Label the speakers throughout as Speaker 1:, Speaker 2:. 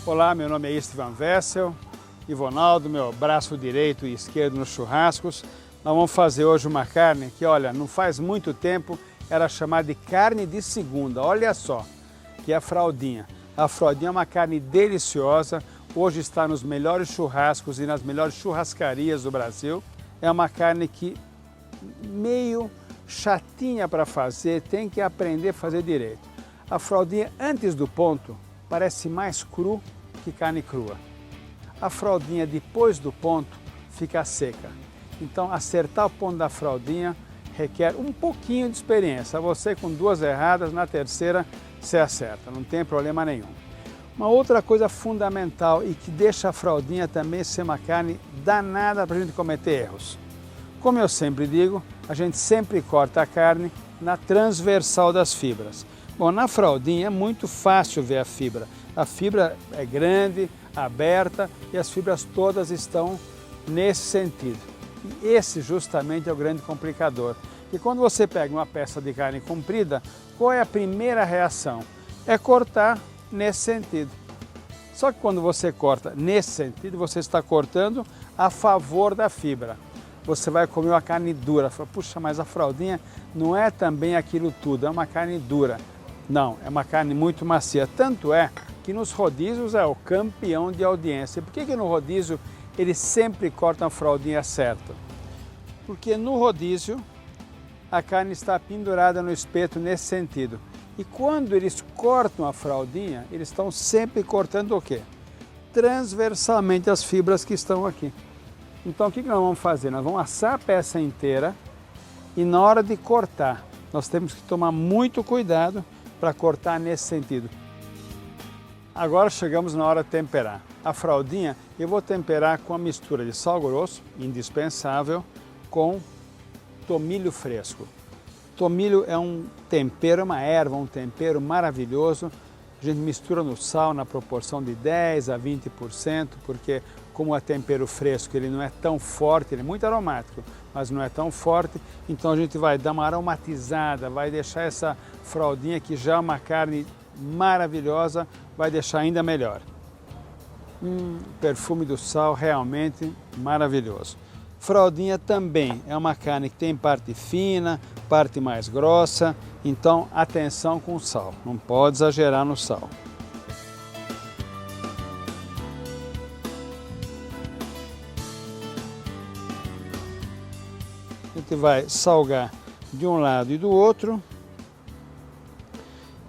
Speaker 1: Olá, meu nome é Istvan Wessel, Ivonaldo, meu braço direito e esquerdo nos churrascos. Nós vamos fazer hoje uma carne que, olha, não faz muito tempo era chamada de carne de segunda. Olha só, que é a fraldinha. A fraldinha é uma carne deliciosa, hoje está nos melhores churrascos e nas melhores churrascarias do Brasil. É uma carne que meio chatinha para fazer, tem que aprender a fazer direito. A fraldinha antes do ponto parece mais cru que carne crua. A fraldinha depois do ponto fica seca. Então acertar o ponto da fraldinha requer um pouquinho de experiência. Você com duas erradas, na terceira você acerta, não tem problema nenhum. Uma outra coisa fundamental e que deixa a fraldinha também ser uma carne danada para a gente cometer erros. Como eu sempre digo, a gente sempre corta a carne na transversal das fibras. Bom, na fraldinha é muito fácil ver a fibra. A fibra é grande, aberta e as fibras todas estão nesse sentido. E esse justamente é o grande complicador. E quando você pega uma peça de carne comprida, qual é a primeira reação? É cortar nesse sentido. Só que quando você corta nesse sentido, você está cortando a favor da fibra. Você vai comer uma carne dura. Fala, puxa, mas a fraldinha não é também aquilo tudo, é uma carne dura. Não, é uma carne muito macia. Tanto é que nos rodízios é o campeão de audiência. Por que no rodízio eles sempre cortam a fraldinha certa? Porque no rodízio a carne está pendurada no espeto nesse sentido. E quando eles cortam a fraldinha, eles estão sempre cortando o quê? Transversalmente as fibras que estão aqui. Então o que nós vamos fazer? Nós vamos assar a peça inteira e na hora de cortar, nós temos que tomar muito cuidado para cortar nesse sentido. Agora chegamos na hora de temperar. A fraldinha eu vou temperar com a mistura de sal grosso, indispensável, com tomilho fresco. Tomilho é um tempero, uma erva, um tempero maravilhoso. A gente mistura no sal na proporção de 10 a 20%, porque como é tempero fresco, ele não é tão forte, ele é muito aromático, mas não é tão forte, então a gente vai dar uma aromatizada, vai deixar essa fraldinha que já é uma carne maravilhosa, vai deixar ainda melhor. O perfume do sal realmente maravilhoso. Fraldinha também é uma carne que tem parte fina, parte mais grossa, então atenção com o sal, não pode exagerar no sal. A gente vai salgar de um lado e do outro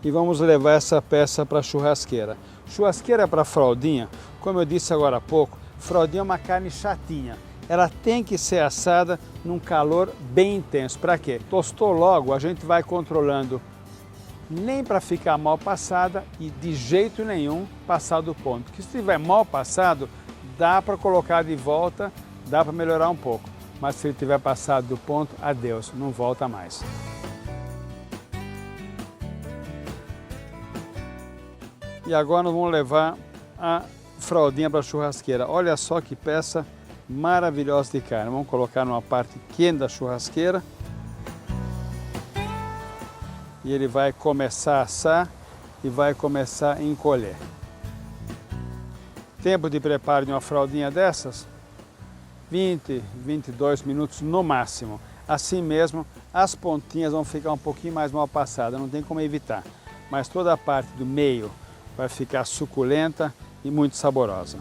Speaker 1: e vamos levar essa peça para a churrasqueira. Churrasqueira para fraldinha, como eu disse agora há pouco, fraldinha é uma carne chatinha. Ela tem que ser assada num calor bem intenso. Para quê? Tostou logo, a gente vai controlando, nem para ficar mal passada e de jeito nenhum passar do ponto. Que se estiver mal passado, dá para colocar de volta, dá para melhorar um pouco. Mas se ele tiver passado do ponto, adeus, não volta mais. E agora nós vamos levar a fraldinha para a churrasqueira. Olha só que peça maravilhosa de carne. Vamos colocar numa parte quente da churrasqueira. E ele vai começar a assar e vai começar a encolher. Tempo de preparo de uma fraldinha dessas? 20, 22 minutos no máximo. Assim mesmo, as pontinhas vão ficar um pouquinho mais mal passadas, não tem como evitar. Mas toda a parte do meio vai ficar suculenta e muito saborosa.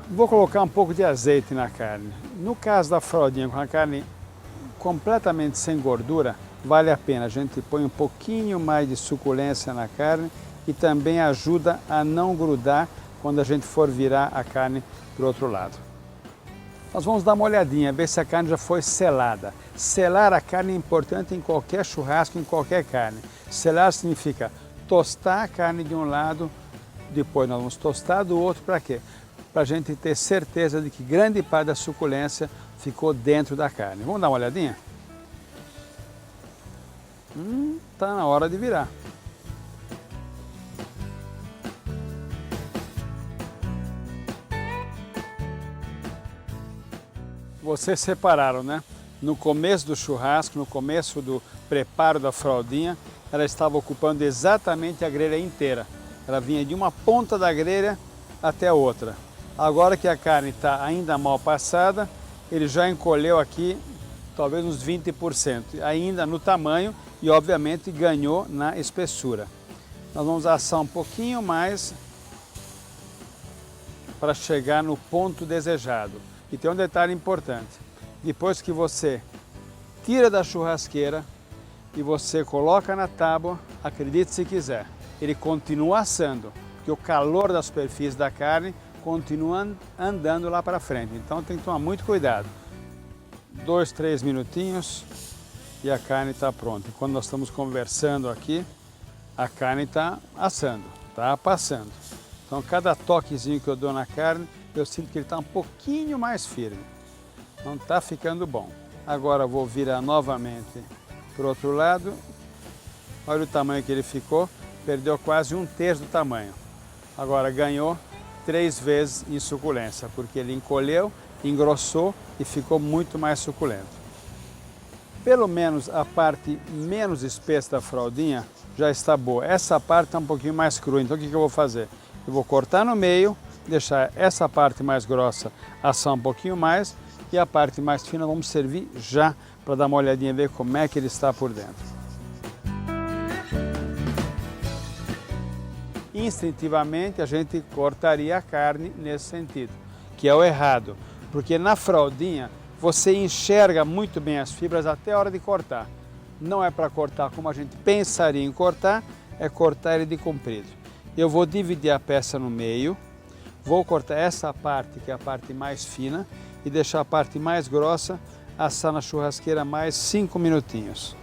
Speaker 1: Vou colocar um pouco de azeite na carne. No caso da fraldinha, com a carne completamente sem gordura, vale a pena. A gente põe um pouquinho mais de suculência na carne e também ajuda a não grudar quando a gente for virar a carne para o outro lado. Nós vamos dar uma olhadinha, ver se a carne já foi selada. Selar a carne é importante em qualquer churrasco, em qualquer carne. Selar significa tostar a carne de um lado, depois nós vamos tostar do outro, para quê? Para a gente ter certeza de que grande parte da suculência ficou dentro da carne. Vamos dar uma olhadinha? Tá na hora de virar. Vocês separaram, né? No começo do churrasco, no começo do preparo da fraldinha, ela estava ocupando exatamente a grelha inteira. Ela vinha de uma ponta da grelha até a outra. Agora que a carne está ainda mal passada, ele já encolheu aqui talvez uns 20%, ainda no tamanho e obviamente ganhou na espessura. Nós vamos assar um pouquinho mais para chegar no ponto desejado. E tem um detalhe importante, depois que você tira da churrasqueira e você coloca na tábua, acredite se quiser, ele continua assando, porque o calor da superfície da carne continua andando lá para frente. Então tem que tomar muito cuidado. 2, 3 minutinhos e a carne está pronta. E quando nós estamos conversando aqui, a carne está assando, está passando. Então cada toquezinho que eu dou na carne, eu sinto que ele está um pouquinho mais firme. Então está ficando bom. Agora eu vou virar novamente para o outro lado. Olha o tamanho que ele ficou, perdeu quase 1/3 do tamanho. Agora ganhou 3 vezes em suculência, porque ele encolheu, engrossou e ficou muito mais suculento. Pelo menos a parte menos espessa da fraldinha já está boa. Essa parte está um pouquinho mais crua, então o que eu vou fazer? Eu vou cortar no meio, deixar essa parte mais grossa assar um pouquinho mais e a parte mais fina vamos servir já para dar uma olhadinha e ver como é que ele está por dentro. Instintivamente a gente cortaria a carne nesse sentido, que é o errado, porque na fraldinha você enxerga muito bem as fibras até a hora de cortar. Não é para cortar como a gente pensaria em cortar, é cortar ele de comprido. Eu vou dividir a peça no meio, vou cortar essa parte, que é a parte mais fina, e deixar a parte mais grossa assar na churrasqueira mais 5 minutinhos.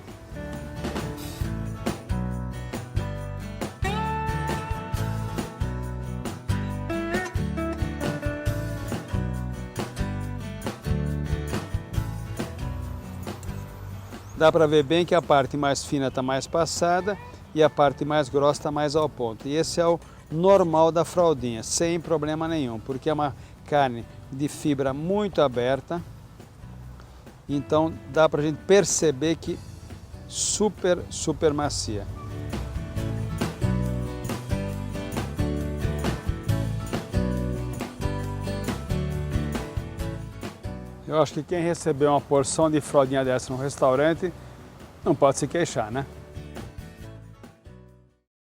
Speaker 1: Dá para ver bem que a parte mais fina está mais passada e a parte mais grossa está mais ao ponto. E esse é o normal da fraldinha, sem problema nenhum, porque é uma carne de fibra muito aberta. Então dá para a gente perceber que super macia. Eu acho que quem recebeu uma porção de fraldinha dessa no restaurante não pode se queixar, né?